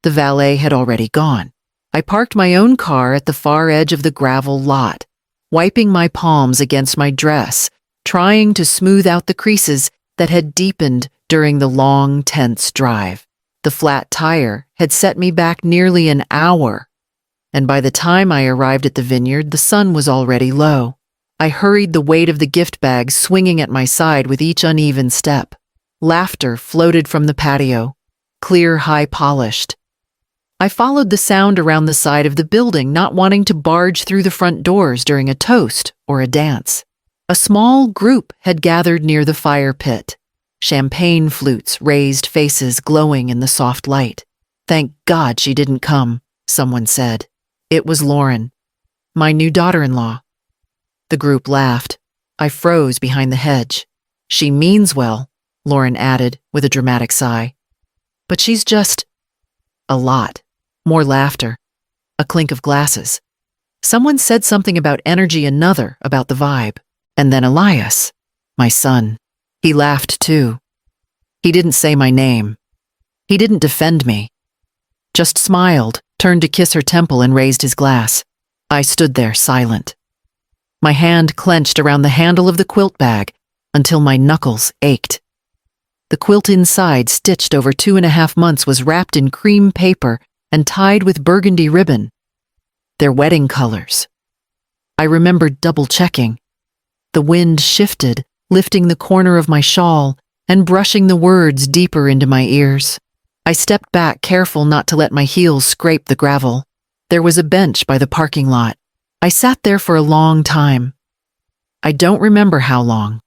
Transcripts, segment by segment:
The valet had already gone. I parked my own car at the far edge of the gravel lot, wiping my palms against my dress, trying to smooth out the creases that had deepened during the long, tense drive. The flat tire had set me back nearly an hour, and by the time I arrived at the vineyard, the sun was already low. I hurried, the weight of the gift bag swinging at my side with each uneven step. Laughter floated from the patio, clear, high-polished. I followed the sound around the side of the building, not wanting to barge through the front doors during a toast or a dance. A small group had gathered near the fire pit. Champagne flutes raised faces glowing in the soft light. "Thank God she didn't come," someone said. It was Lauren, my new daughter-in-law. The group laughed. I froze behind the hedge. "She means well," Lauren added with a dramatic sigh. "But she's just a lot." More laughter. A clink of glasses. Someone said something about energy, another about the vibe. And then Elias, my son. He laughed too. He didn't say my name. He didn't defend me. Just smiled, turned to kiss her temple, and raised his glass. I stood there, silent. My hand clenched around the handle of the quilt bag until my knuckles ached. The quilt inside, stitched over 2.5 months, was wrapped in cream paper and tied with burgundy ribbon. Their wedding colors. I remembered double-checking. The wind shifted, lifting the corner of my shawl and brushing the words deeper into my ears. I stepped back, careful not to let my heels scrape the gravel. There was a bench by the parking lot. I sat there for a long time. I don't remember how long.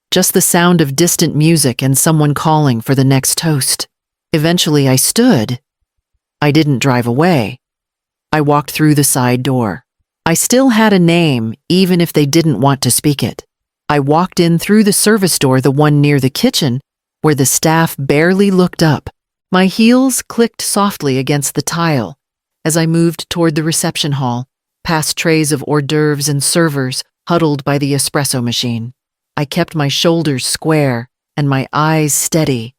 Just the sound of distant music and someone calling for the next toast. Eventually I stood. I didn't drive away. I walked through the side door. I still had a name, even if they didn't want to speak it. I walked in through the service door, the one near the kitchen, where the staff barely looked up. My heels clicked softly against the tile as I moved toward the reception hall, past trays of hors d'oeuvres and servers huddled by the espresso machine. I kept my shoulders square and my eyes steady,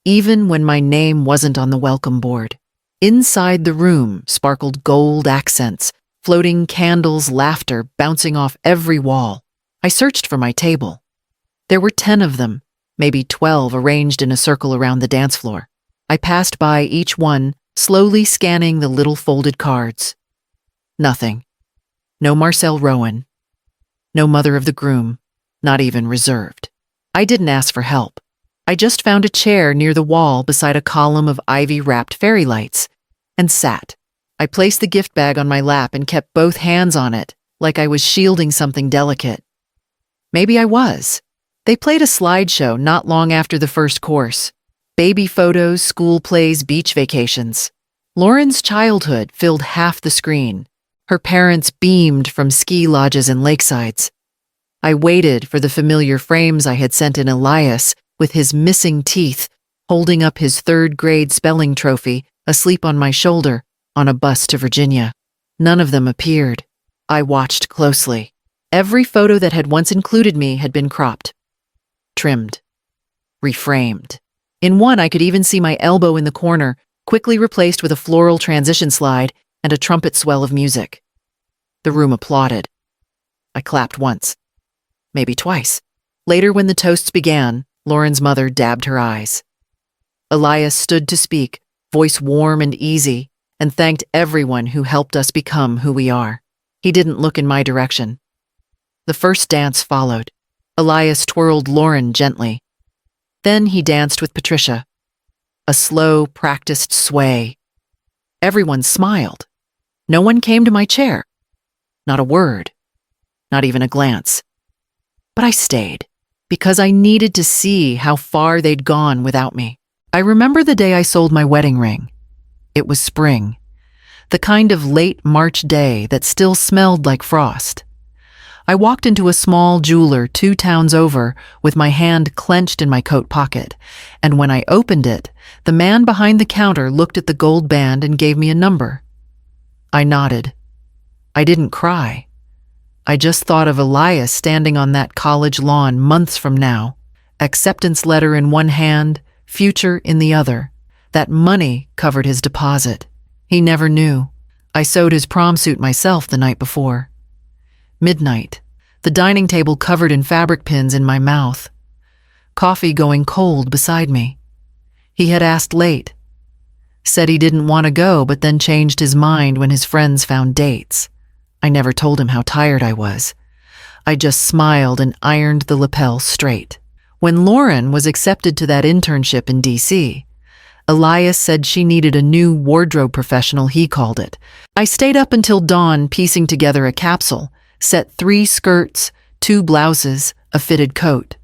even when my name wasn't on the welcome board. Inside the room sparkled gold accents, floating candles, laughter bouncing off every wall. I searched for my table. There were 10 of them, maybe 12, arranged in a circle around the dance floor. I passed by each one, slowly scanning the little folded cards. Nothing. No Marcel Rowan. No mother of the groom, not even reserved. I didn't ask for help. I just found a chair near the wall beside a column of ivy-wrapped fairy lights and sat. I placed the gift bag on my lap and kept both hands on it, like I was shielding something delicate. Maybe I was. They played a slideshow not long after the first course. Baby photos, school plays, beach vacations. Lauren's childhood filled half the screen. Her parents beamed from ski lodges and lakesides. I waited for the familiar frames I had sent in Elias, with his missing teeth, holding up his 3rd-grade spelling trophy, asleep on my shoulder, on a bus to Virginia. None of them appeared. I watched closely. Every photo that had once included me had been cropped, trimmed, reframed. In one, I could even see my elbow in the corner, quickly replaced with a floral transition slide and a trumpet swell of music. The room applauded. I clapped once, maybe twice. Later, when the toasts began, Lauren's mother dabbed her eyes. Elias stood to speak, voice warm and easy, and thanked everyone who helped us become who we are. He didn't look in my direction. The first dance followed. Elias twirled Lauren gently. Then he danced with Patricia. A slow, practiced sway. Everyone smiled. No one came to my chair. Not a word. Not even a glance. But I stayed, because I needed to see how far they'd gone without me. I remember the day I sold my wedding ring. It was spring, the kind of late March day that still smelled like frost. I walked into a small jeweler 2 towns over with my hand clenched in my coat pocket, and when I opened it, the man behind the counter looked at the gold band and gave me a number. I nodded. I didn't cry. I just thought of Elias standing on that college lawn months from now, acceptance letter in one hand, future in the other, That money covered his deposit. He never knew. I sewed his prom suit myself the night before. Midnight. The dining table covered in fabric pins in my mouth. Coffee going cold beside me. He had asked late. Said he didn't want to go, but then changed his mind when his friends found dates. I never told him how tired I was. I just smiled and ironed the lapel straight. When Lauren was accepted to that internship in D.C., Elias said she needed a new wardrobe professional, he called it. I stayed up until dawn piecing together a capsule, set 3 skirts, 2 blouses, a fitted coat.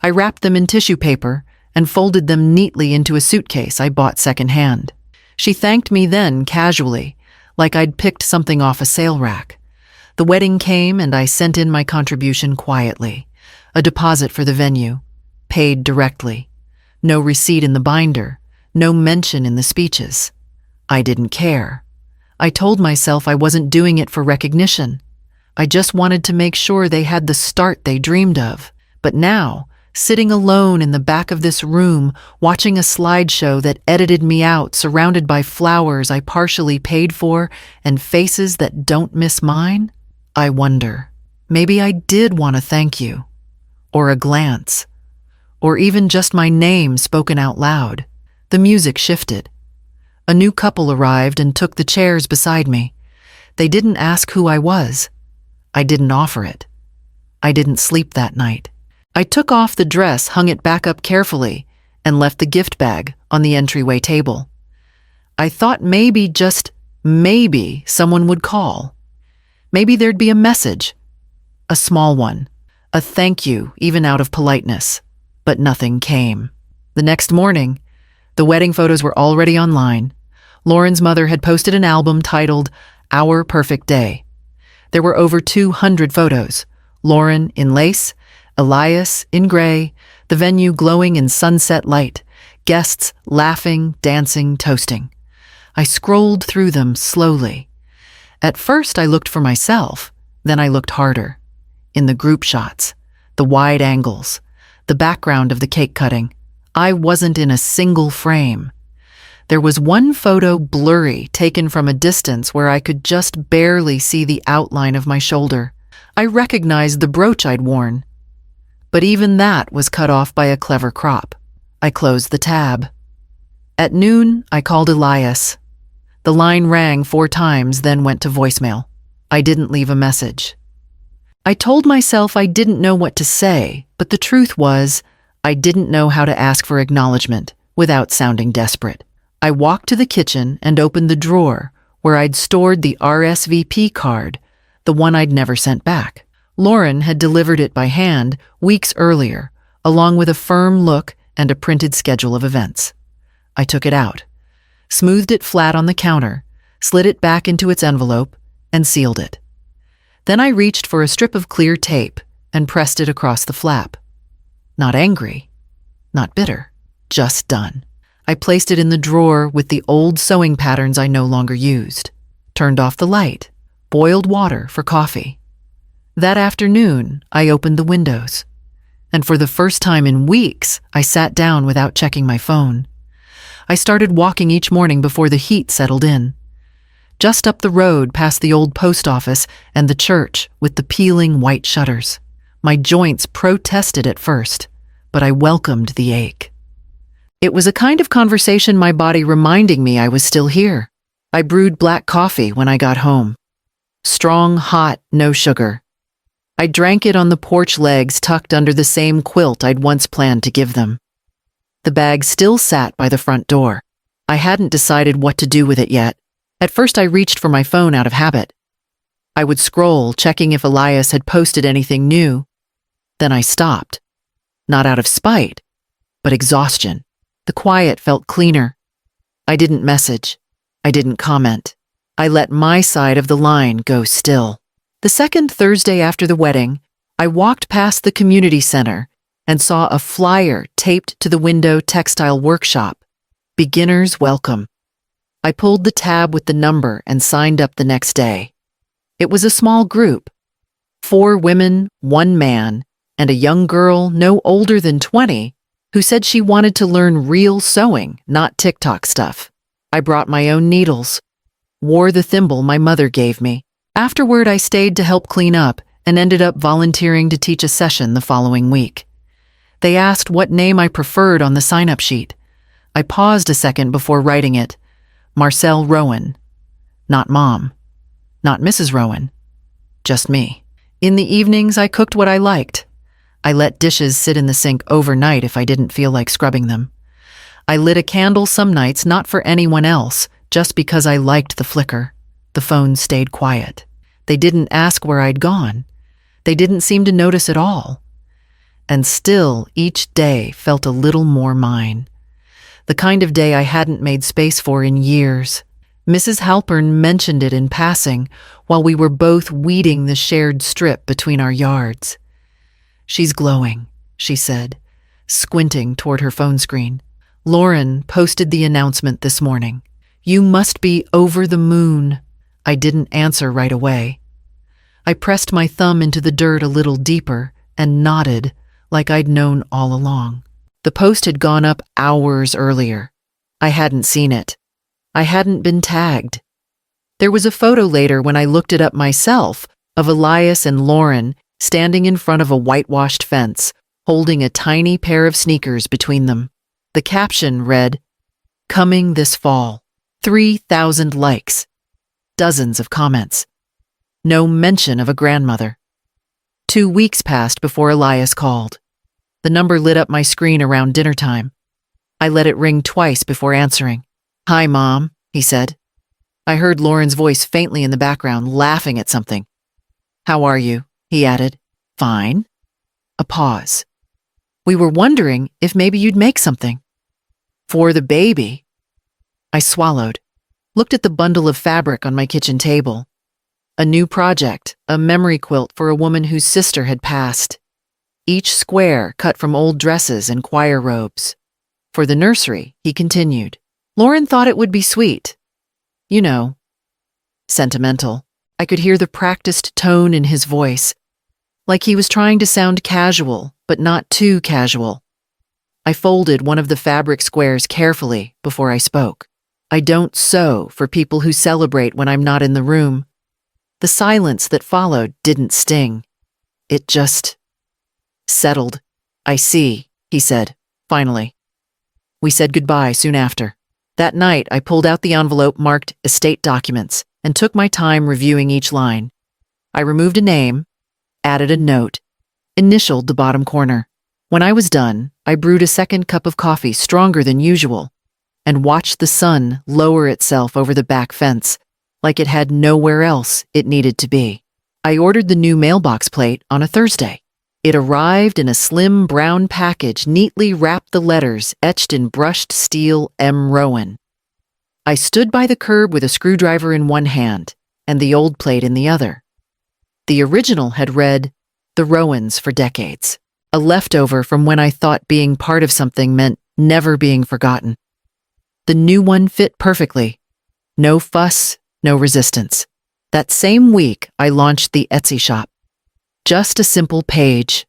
I wrapped them in tissue paper and folded them neatly into a suitcase I bought secondhand. She thanked me then casually, like I'd picked something off a sale rack. The wedding came and I sent in my contribution quietly, a deposit for the venue, paid directly. No receipt in the binder, no mention in the speeches. I didn't care. I told myself I wasn't doing it for recognition. I just wanted to make sure they had the start they dreamed of. But now, sitting alone in the back of this room, watching a slideshow that edited me out, surrounded by flowers I partially paid for and faces that don't miss mine, I wonder, maybe I did want to thank you, or a glance, or even just my name spoken out loud. The music shifted. A new couple arrived and took the chairs beside me. They didn't ask who I was. I didn't offer it. I didn't sleep that night. I took off the dress, hung it back up carefully, and left the gift bag on the entryway table. I thought maybe, just maybe, someone would call. Maybe there'd be a message. A small one. A thank you, even out of politeness. But nothing came. The next morning, the wedding photos were already online. Lauren's mother had posted an album titled Our Perfect Day. There were over 200 photos. Lauren in lace, Elias in gray, the venue glowing in sunset light, guests laughing, dancing, toasting. I scrolled through them slowly. At first I looked for myself, then I looked harder. In the group shots, the wide angles, the background of the cake cutting, I wasn't in a single frame. There was one photo blurry, taken from a distance where I could just barely see the outline of my shoulder. I recognized the brooch I'd worn. But even that was cut off by a clever crop. I closed the tab. At noon, I called Elias. The line rang 4 times, then went to voicemail. I didn't leave a message. I told myself I didn't know what to say, but the truth was, I didn't know how to ask for acknowledgement without sounding desperate. I walked to the kitchen and opened the drawer where I'd stored the RSVP card, the one I'd never sent back. Lauren had delivered it by hand weeks earlier, along with a firm look and a printed schedule of events. I took it out, smoothed it flat on the counter, slid it back into its envelope, and sealed it. Then I reached for a strip of clear tape and pressed it across the flap. Not angry, not bitter, just done. I placed it in the drawer with the old sewing patterns I no longer used, turned off the light, boiled water for coffee. That afternoon, I opened the windows, and for the first time in weeks, I sat down without checking my phone. I started walking each morning before the heat settled in. Just up the road past the old post office and the church with the peeling white shutters. My joints protested at first, but I welcomed the ache. It was a kind of conversation my body reminding me I was still here. I brewed black coffee when I got home. Strong, hot, no sugar. I drank it on the porch legs tucked under the same quilt I'd once planned to give them. The bag still sat by the front door. I hadn't decided what to do with it yet. At first I reached for my phone out of habit. I would scroll, checking if Elias had posted anything new. Then I stopped. Not out of spite, but exhaustion. The quiet felt cleaner. I didn't message. I didn't comment. I let my side of the line go still. The second Thursday after the wedding, I walked past the community center and saw a flyer taped to the window textile workshop. Beginners welcome. I pulled the tab with the number and signed up the next day. It was a small group. 4 women, 1 man, and a young girl no older than 20 who said she wanted to learn real sewing, not TikTok stuff. I brought my own needles, wore the thimble my mother gave me. Afterward, I stayed to help clean up and ended up volunteering to teach a session the following week. They asked what name I preferred on the sign-up sheet. I paused a second before writing it. Marcel Rowan. Not Mom. Not Mrs. Rowan. Just me. In the evenings, I cooked what I liked. I let dishes sit in the sink overnight if I didn't feel like scrubbing them. I lit a candle some nights, not for anyone else, just because I liked the flicker. The phone stayed quiet. They didn't ask where I'd gone. They didn't seem to notice at all. And still, each day felt a little more mine. The kind of day I hadn't made space for in years. Mrs. Halpern mentioned it in passing while we were both weeding the shared strip between our yards. "She's glowing," she said, squinting toward her phone screen. "Lauren posted the announcement this morning. You must be over the moon." I didn't answer right away. I pressed my thumb into the dirt a little deeper and nodded like I'd known all along. The post had gone up hours earlier. I hadn't seen it. I hadn't been tagged. There was a photo later when I looked it up myself of Elias and Lauren standing in front of a whitewashed fence, holding a tiny pair of sneakers between them. The caption read, "Coming this fall." 3,000 likes. Dozens of comments. No mention of a grandmother. 2 weeks passed before Elias called. The number lit up my screen around dinner time. I let it ring twice before answering. "Hi, Mom," he said. I heard Lauren's voice faintly in the background, laughing at something. "How are you?" he added. "Fine." A pause. "We were wondering if maybe you'd make something." "For the baby." I swallowed, looked at the bundle of fabric on my kitchen table. A new project, a memory quilt for a woman whose sister had passed. Each square cut from old dresses and choir robes. For the nursery, he continued. Lauren thought it would be sweet. You know, sentimental. I could hear the practiced tone in his voice, like he was trying to sound casual, but not too casual. I folded one of the fabric squares carefully before I spoke. I don't sew for people who celebrate when I'm not in the room. The silence that followed didn't sting. It just settled. "I see," he said, finally. We said goodbye soon after. That night, I pulled out the envelope marked estate documents and took my time reviewing each line. I removed a name, added a note, initialed the bottom corner. When I was done, I brewed a second cup of coffee stronger than usual and watched the sun lower itself over the back fence like it had nowhere else it needed to be. I ordered the new mailbox plate on a Thursday. It arrived in a slim brown package neatly wrapped the letters etched in brushed steel M. Rowan. I stood by the curb with a screwdriver in one hand and the old plate in the other. The original had read, "The Rowans for decades," a leftover from when I thought being part of something meant never being forgotten. The new one fit perfectly. No fuss, no resistance. That same week, I launched the Etsy shop. Just a simple page.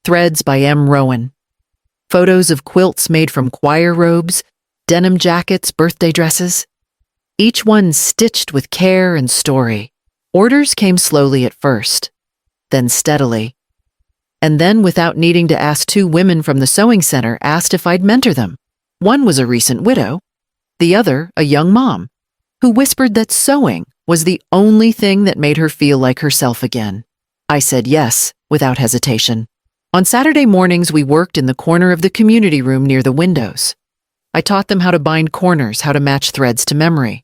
Threads by M. Rowan. Photos of quilts made from choir robes, denim jackets, birthday dresses. Each one stitched with care and story. Orders came slowly at first, then steadily. And then, without needing to ask, 2 women from the sewing center asked if I'd mentor them. One was a recent widow, the other a young mom, who whispered that sewing was the only thing that made her feel like herself again. I said yes, without hesitation. On Saturday mornings, we worked in the corner of the community room near the windows. I taught them how to bind corners, how to match threads to memory.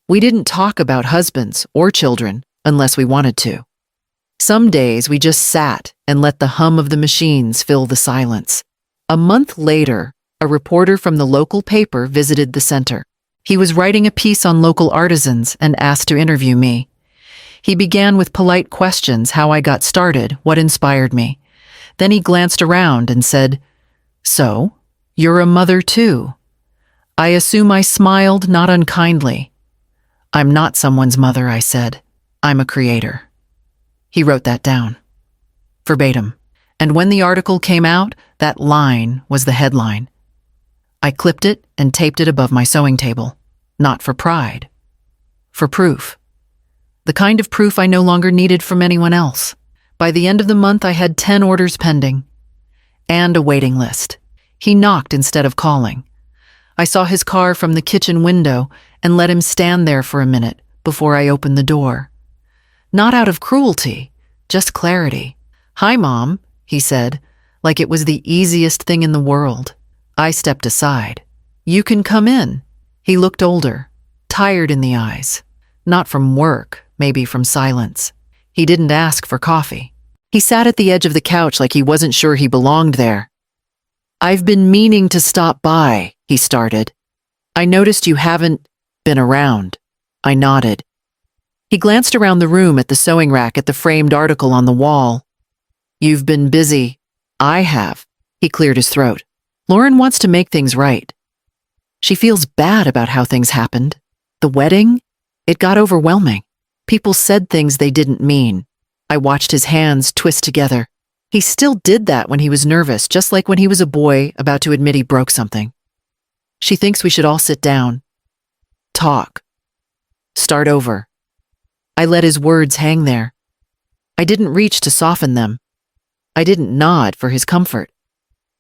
We didn't talk about husbands or children unless we wanted to. Some days we just sat and let the hum of the machines fill the silence. A month later, a reporter from the local paper visited the center. He was writing a piece on local artisans and asked to interview me. He began with polite questions, how I got started, what inspired me. Then he glanced around and said, "So, you're a mother too." I assume I smiled not unkindly. "I'm not someone's mother," I said. "I'm a creator." He wrote that down. Verbatim. And when the article came out, that line was the headline. I clipped it and taped it above my sewing table. Not for pride. For proof. The kind of proof I no longer needed from anyone else. By the end of the month, I had 10 orders pending. And a waiting list. He knocked instead of calling. I saw his car from the kitchen window and let him stand there for a minute before I opened the door. Not out of cruelty, just clarity. "Hi, Mom," he said, like it was the easiest thing in the world. I stepped aside. "You can come in." He looked older, tired in the eyes. Not from work, maybe from silence. He didn't ask for coffee. He sat at the edge of the couch like he wasn't sure he belonged there. "I've been meaning to stop by," he started. "I noticed you haven't been around." I nodded. He glanced around the room at the sewing rack at the framed article on the wall. "You've been busy." "I have." He cleared his throat. "Lauren wants to make things right. She feels bad about how things happened. The wedding? It got overwhelming. People said things they didn't mean." I watched his hands twist together. He still did that when he was nervous, just like when he was a boy about to admit he broke something. "She thinks we should all sit down. Talk. Start over." I let his words hang there. I didn't reach to soften them. I didn't nod for his comfort.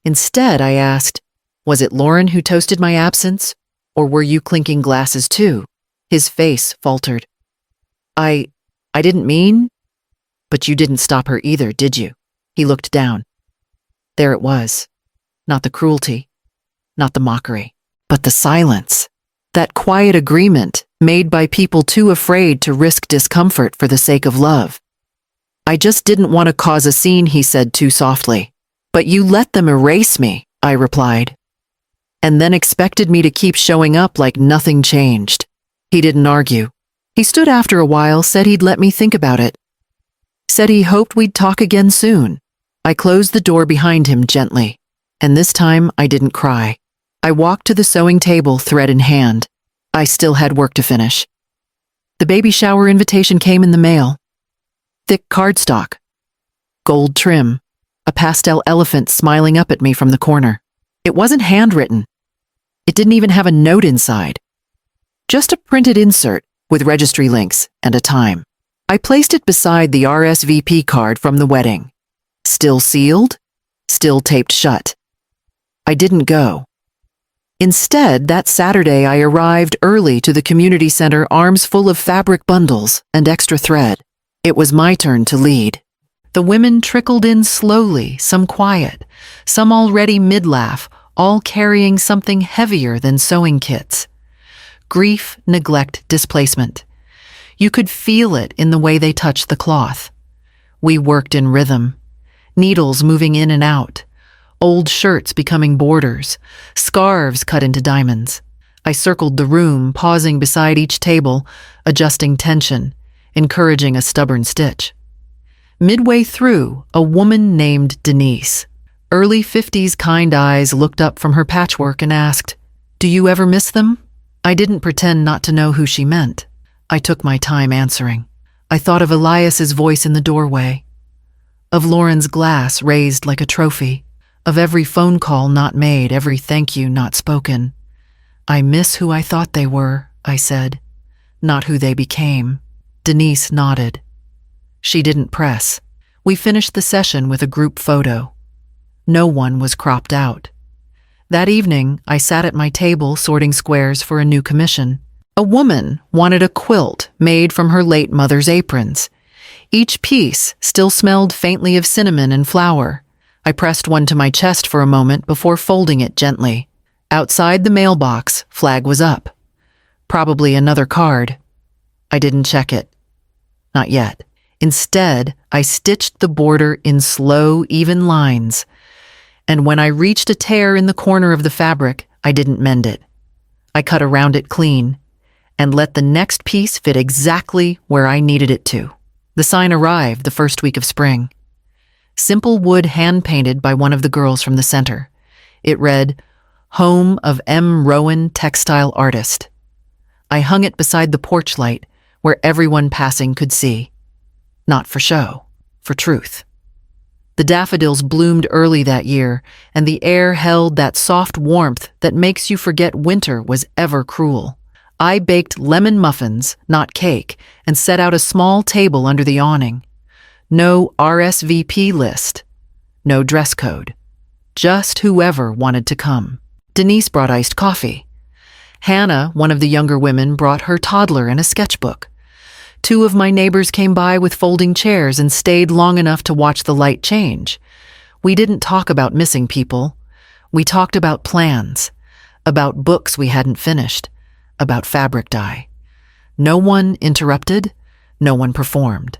Instead, I asked, "Was it Lauren who toasted my absence, or were you clinking glasses too?" His face faltered. I didn't mean." "But you didn't stop her either, did you?" He looked down. There it was. Not the cruelty, not the mockery, but the silence. That quiet agreement made by people too afraid to risk discomfort for the sake of love. "I just didn't want to cause a scene," he said too softly. "But you let them erase me," I replied. And then expected me to keep showing up like nothing changed. He didn't argue. He stood after a while, said he'd let me think about it. Said he hoped we'd talk again soon. I closed the door behind him gently, and this time I didn't cry. I walked to the sewing table, thread in hand. I still had work to finish. The baby shower invitation came in the mail. Thick cardstock. Gold trim. A pastel elephant smiling up at me from the corner. It wasn't handwritten. It didn't even have a note inside. Just a printed insert with registry links and a time. I placed it beside the RSVP card from the wedding. Still sealed, still taped shut. I didn't go. Instead, that Saturday I arrived early to the community center, arms full of fabric bundles and extra thread. It was my turn to lead. The women trickled in slowly, some quiet, some already mid-laugh, all carrying something heavier than sewing kits. Grief, neglect, displacement. You could feel it in the way they touched the cloth. We worked in rhythm. Needles moving in and out. Old shirts becoming borders. Scarves cut into diamonds. I circled the room, pausing beside each table, adjusting tension, encouraging a stubborn stitch. Midway through, a woman named Denise. Early 50s kind eyes looked up from her patchwork and asked, "Do you ever miss them?" I didn't pretend not to know who she meant. I took my time answering. I thought of Elias's voice in the doorway, of Lauren's glass raised like a trophy, of every phone call not made, every thank you not spoken. "I miss who I thought they were," I said, "not who they became." Denise nodded. She didn't press. We finished the session with a group photo. No one was cropped out. That evening, I sat at my table sorting squares for a new commission. A woman wanted a quilt made from her late mother's aprons. Each piece still smelled faintly of cinnamon and flour. I pressed one to my chest for a moment before folding it gently. Outside the mailbox, flag was up. Probably another card. I didn't check it. Not yet. Instead, I stitched the border in slow, even lines. And when I reached a tear in the corner of the fabric, I didn't mend it. I cut around it clean and let the next piece fit exactly where I needed it to. The sign arrived the first week of spring. Simple wood hand-painted by one of the girls from the center. It read, "Home of M. Rowan, Textile Artist." I hung it beside the porch light where everyone passing could see. Not for show, for truth. The daffodils bloomed early that year, and the air held that soft warmth that makes you forget winter was ever cruel. I baked lemon muffins, not cake, and set out a small table under the awning. No RSVP list. No dress code. Just whoever wanted to come. Denise brought iced coffee. Hannah, one of the younger women, brought her toddler and a sketchbook. Two of my neighbors came by with folding chairs and stayed long enough to watch the light change. We didn't talk about missing people. We talked about plans, about books we hadn't finished, about fabric dye. No one interrupted, no one performed.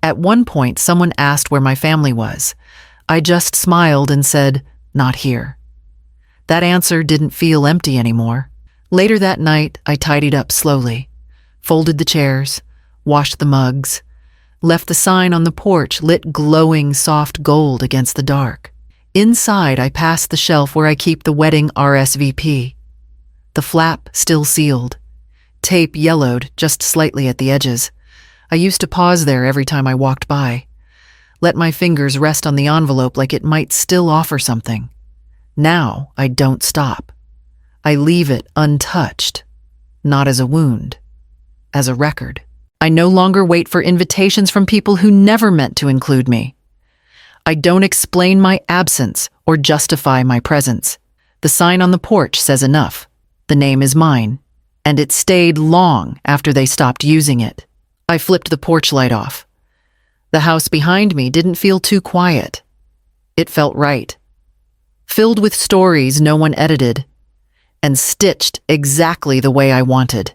At one point, someone asked where my family was. I just smiled and said, "Not here." That answer didn't feel empty anymore. Later that night, I tidied up slowly, folded the chairs, washed the mugs, left the sign on the porch lit glowing soft gold against the dark. Inside, I passed the shelf where I keep the wedding RSVP. The flap still sealed. Tape yellowed just slightly at the edges. I used to pause there every time I walked by. Let my fingers rest on the envelope like it might still offer something. Now, I don't stop. I leave it untouched, not as a wound, as a record. I no longer wait for invitations from people who never meant to include me. I don't explain my absence or justify my presence. The sign on the porch says enough. The name is mine, and it stayed long after they stopped using it. I flipped the porch light off. The house behind me didn't feel too quiet. It felt right. Filled with stories no one edited, and stitched exactly the way I wanted.